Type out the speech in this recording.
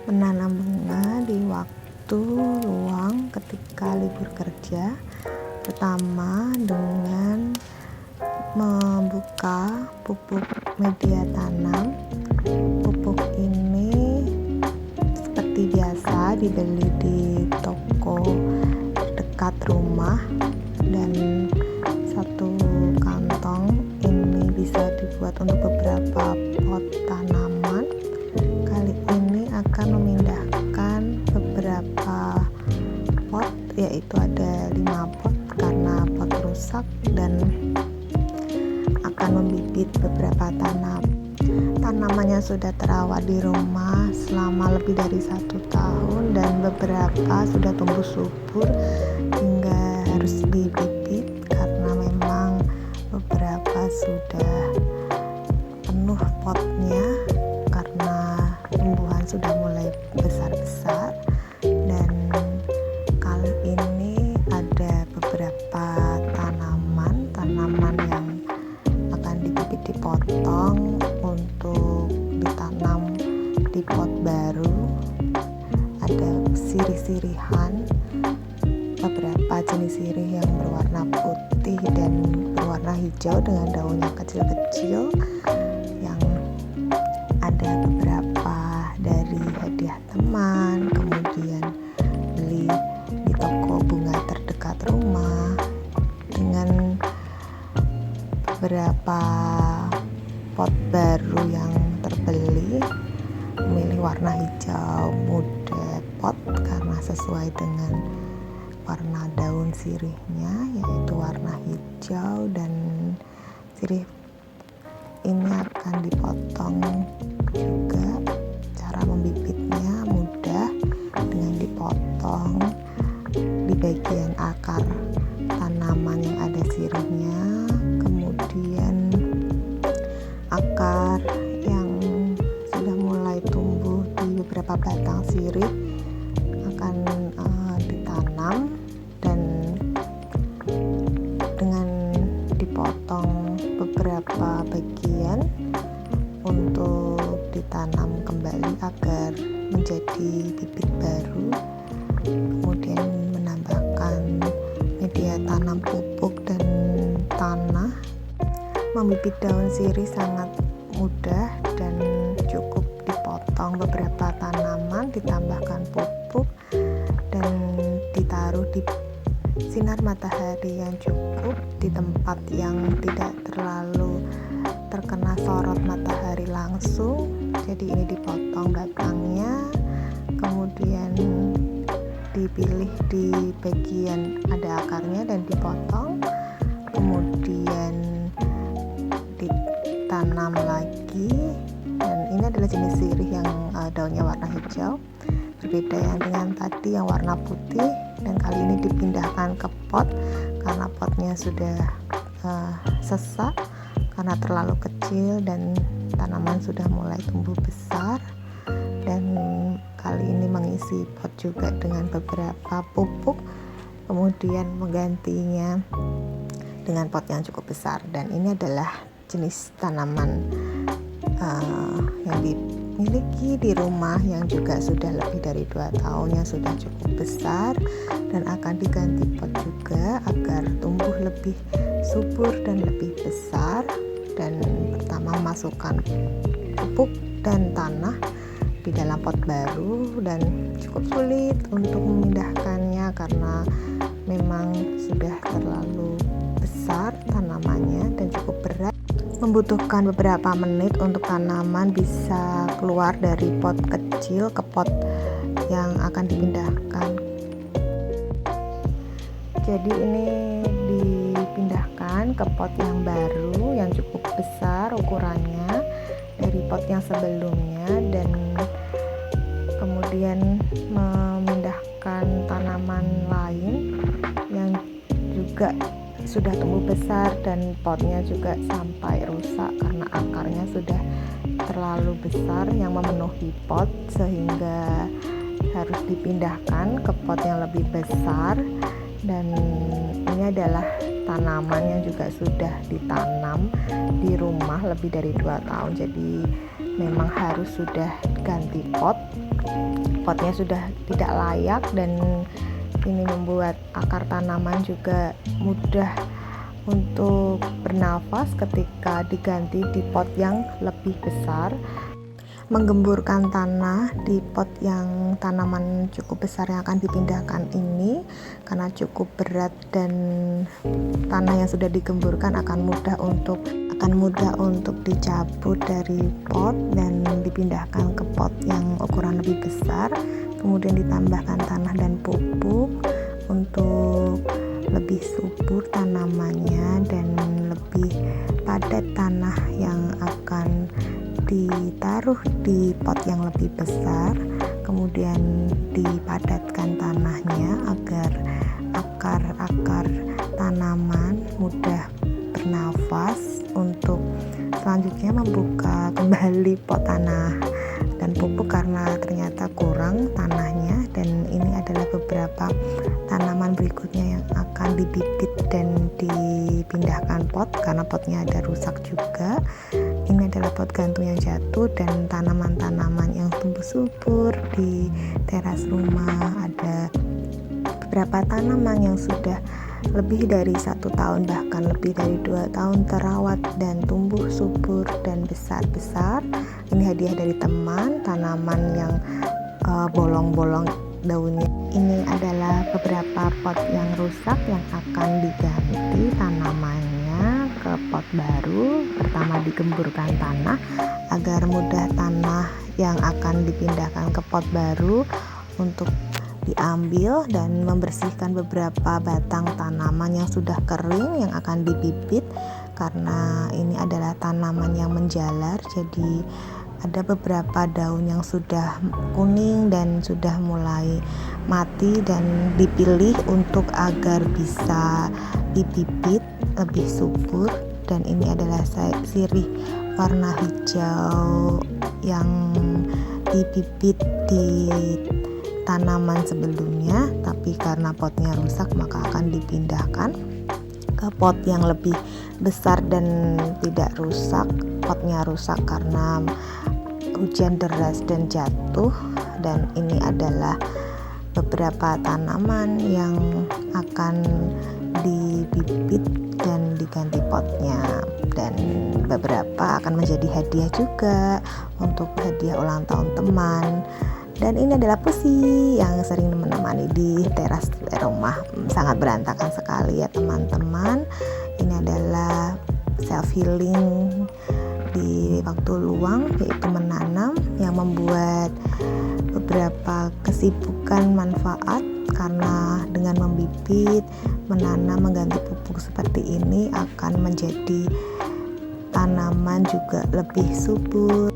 menanam bunga di waktu luang ketika libur kerja. Pertama, dengan membuka pupuk media tanam. Pupuk ini seperti biasa dibeli di toko dekat rumah, dan satu kantong ini bisa dibuat untuk beberapa pot tanaman. Kali ini akan memindahkan beberapa pot, yaitu ada 5 pot karena pot rusak, dan akan membibit beberapa tanamannya sudah terawat di rumah selama lebih dari 1 tahun, dan beberapa sudah tumbuh subur hingga harus dibibit karena memang beberapa sudah penuh potnya karena tumbuhan sudah mulai besar-besar. Dan kali ini ada beberapa tanaman yang akan dibibit dipotong untuk ditanam di pot baru. Ada sirih-sirihan, beberapa jenis sirih yang berwarna putih dan berwarna hijau dengan daunnya kecil-kecil, yang ada beberapa dari hadiah teman, kemudian beli di toko bunga terdekat rumah. Dengan beberapa pot baru yang terbeli, memilih warna hijau muda pot karena sesuai dengan warna daun sirihnya, yaitu warna hijau. Dan sirih ini akan dipotong juga. Cara membibitnya mudah, dengan dipotong di bagian akar tanaman yang ada sirihnya, kemudian akar yang sudah mulai tumbuh di beberapa batang sirih akan ditanam, dan dengan dipotong beberapa bagian untuk ditanam kembali agar menjadi bibit baru. Kemudian menambahkan media tanam pupuk dan tanah. Membibit daun sirih sangat mudah dan cukup dipotong beberapa tanaman, ditambahkan pupuk, dan ditaruh di sinar matahari yang cukup, di tempat yang tidak terlalu terkena sorot matahari langsung. Jadi ini dipotong batangnya, kemudian dipilih di bagian ada akarnya dan dipotong, kemudian ditanam lagi. Dan ini adalah jenis sirih yang daunnya warna hijau, berbeda yang dengan tadi yang warna putih. Dan kali ini dipindahkan ke pot karena potnya sudah sesak karena terlalu kecil dan tanaman sudah mulai tumbuh besar. Dan kali ini mengisi pot juga dengan beberapa pupuk, kemudian menggantinya dengan pot yang cukup besar. Dan ini adalah jenis tanaman yang dimiliki di rumah, yang juga sudah lebih dari 2 tahun, yang sudah cukup besar, dan akan diganti pot juga agar tumbuh lebih subur dan lebih besar. Dan pertama masukkan pupuk dan tanah di dalam pot baru, dan cukup sulit untuk memindahkannya karena memang sudah terlalu besar tanamannya dan cukup berat. Membutuhkan beberapa menit untuk tanaman bisa keluar dari pot kecil ke pot yang akan dipindahkan. Jadi ini dipindahkan ke pot yang baru yang cukup besar ukurannya dari pot yang sebelumnya, dan kemudian memindahkan tanaman lain yang juga sudah tumbuh besar, dan potnya juga sampai rusak karena akarnya sudah terlalu besar yang memenuhi pot, sehingga harus dipindahkan ke pot yang lebih besar. Dan ini adalah tanaman yang juga sudah ditanam di rumah lebih dari 2 tahun, jadi memang harus sudah ganti pot potnya sudah tidak layak, dan ini membuat akar tanaman juga mudah untuk bernafas ketika diganti di pot yang lebih besar. Menggemburkan tanah di pot yang tanaman cukup besar yang akan dipindahkan ini karena cukup berat, dan tanah yang sudah digemburkan akan mudah untuk dicabut dari pot dan dipindahkan ke pot yang ukuran lebih besar. Kemudian ditambahkan tanah dan pupuk untuk lebih subur tanamannya dan lebih padat tanah yang akan ditaruh di pot yang lebih besar. Kemudian dipadatkan tanahnya agar akar-akar tanaman mudah bernafas untuk selanjutnya membuka kembali pot tanah dan pupuk karena ternyata kurang tanahnya. Dan ini adalah beberapa tanaman berikutnya yang akan dibibit dan dipindahkan pot karena potnya ada rusak juga. Ini adalah pot gantung yang jatuh dan tanaman-tanaman yang tumbuh subur di teras rumah. Ada beberapa tanaman yang sudah lebih dari 1 tahun, bahkan lebih dari 2 tahun terawat dan tumbuh subur dan besar-besar. Ini hadiah dari teman, tanaman yang bolong-bolong daunnya. Ini adalah beberapa pot yang rusak yang akan diganti tanamannya ke pot baru. Pertama, digemburkan tanah agar mudah tanah yang akan dipindahkan ke pot baru untuk diambil dan membersihkan beberapa batang tanaman yang sudah kering yang akan dibibit karena ini adalah tanaman yang menjalar, jadi ada beberapa daun yang sudah kuning dan sudah mulai mati dan dipilih untuk agar bisa dibibit lebih subur. Dan ini adalah sirih warna hijau yang dibibit di tanaman sebelumnya, tapi karena potnya rusak maka akan dipindahkan ke pot yang lebih besar dan tidak rusak. Potnya rusak karena hujan deras dan jatuh. Dan ini adalah beberapa tanaman yang akan dibibit dan diganti potnya, dan beberapa akan menjadi hadiah juga untuk hadiah ulang tahun teman. Dan ini adalah pusi yang sering menemani di teras rumah. Sangat berantakan sekali ya teman-teman. Ini adalah self healing di waktu luang, yaitu menanam, yang membuat beberapa kesibukan manfaat karena dengan membibit, menanam, mengganti pupuk seperti ini akan menjadi tanaman juga lebih subur.